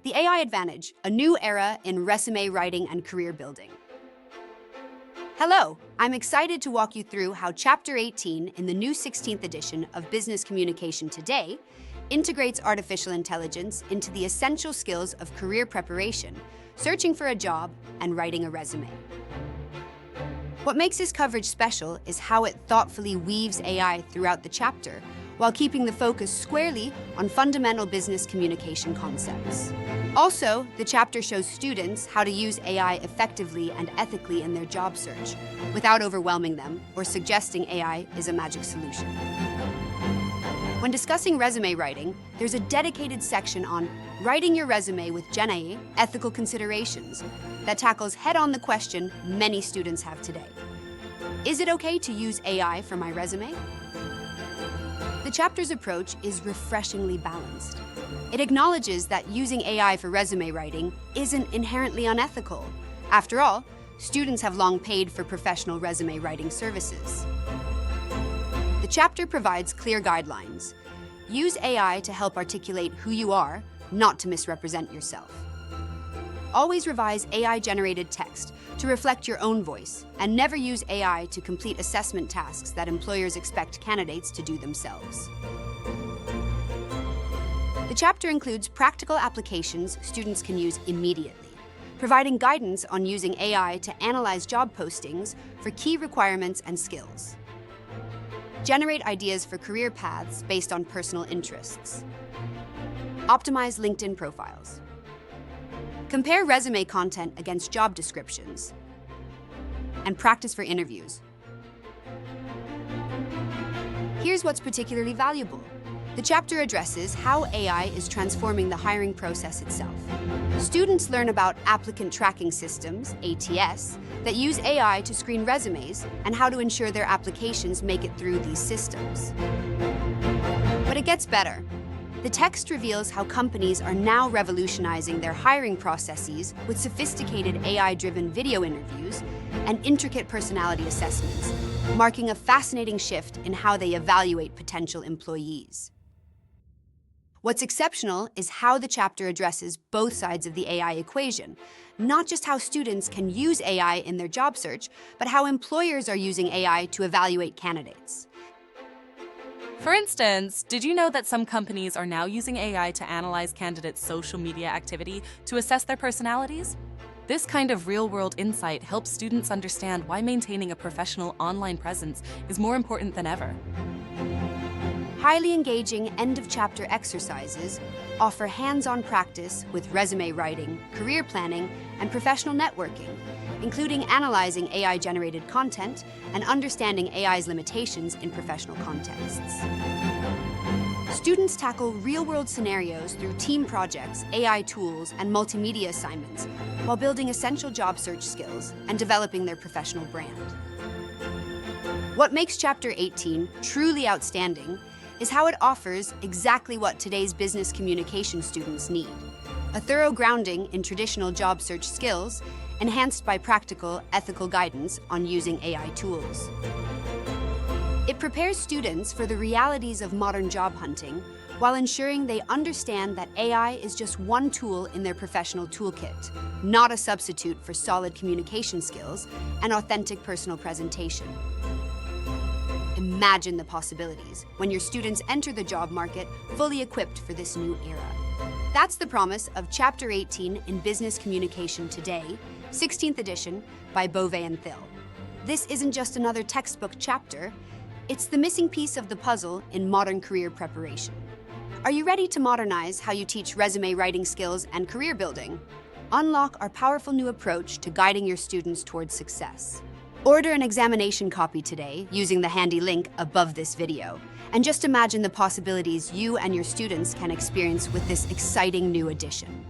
The AI Advantage, a new era in resume writing and career building. Hello, I'm excited to walk you through how Chapter 18 in the new 16th edition of Business Communication Today integrates artificial intelligence into the essential skills of career preparation, searching for a job, and writing a resume. What makes this coverage special is how it thoughtfully weaves AI throughout the chapter, while keeping the focus squarely on fundamental business communication concepts. Also, the chapter shows students how to use AI effectively and ethically in their job search, without overwhelming them or suggesting AI is a magic solution. When discussing resume writing, there's a dedicated section on writing your resume with GenAI ethical considerations that tackles head-on the question many students have today. Is it okay to use AI for my resume? The chapter's approach is refreshingly balanced. It acknowledges that using AI for resume writing isn't inherently unethical. After all, students have long paid for professional resume writing services. The chapter provides clear guidelines. Use AI to help articulate who you are, not to misrepresent yourself. Always revise AI-generated text to reflect your own voice, and never use AI to complete assessment tasks that employers expect candidates to do themselves. The chapter includes practical applications students can use immediately, providing guidance on using AI to analyze job postings for key requirements and skills. Generate ideas for career paths based on personal interests. Optimize LinkedIn profiles. Compare resume content against job descriptions. And practice for interviews. Here's what's particularly valuable. The chapter addresses how AI is transforming the hiring process itself. Students learn about applicant tracking systems, ATS, that use AI to screen resumes and how to ensure their applications make it through these systems. But it gets better. The text reveals how companies are now revolutionizing their hiring processes with sophisticated AI-driven video interviews and intricate personality assessments, marking a fascinating shift in how they evaluate potential employees. What's exceptional is how the chapter addresses both sides of the AI equation, not just how students can use AI in their job search, but how employers are using AI to evaluate candidates. For instance, did you know that some companies are now using AI to analyze candidates' social media activity to assess their personalities? This kind of real-world insight helps students understand why maintaining a professional online presence is more important than ever. Highly engaging end-of-chapter exercises offer hands-on practice with resume writing, career planning, and professional networking, including analyzing AI-generated content and understanding AI's limitations in professional contexts. Students tackle real-world scenarios through team projects, AI tools, and multimedia assignments, while building essential job search skills and developing their professional brand. What makes Chapter 18 truly outstanding is how it offers exactly what today's business communication students need: a thorough grounding in traditional job search skills, enhanced by practical, ethical guidance on using AI tools. It prepares students for the realities of modern job hunting while ensuring they understand that AI is just one tool in their professional toolkit, not a substitute for solid communication skills and authentic personal presentation. Imagine the possibilities when your students enter the job market fully equipped for this new era. That's the promise of Chapter 18 in Business Communication Today, 16th edition by Bovee and Thill. This isn't just another textbook chapter, it's the missing piece of the puzzle in modern career preparation. Are you ready to modernize how you teach resume writing skills and career building? Unlock our powerful new approach to guiding your students towards success. Order an examination copy today using the handy link above this video, and just imagine the possibilities you and your students can experience with this exciting new edition.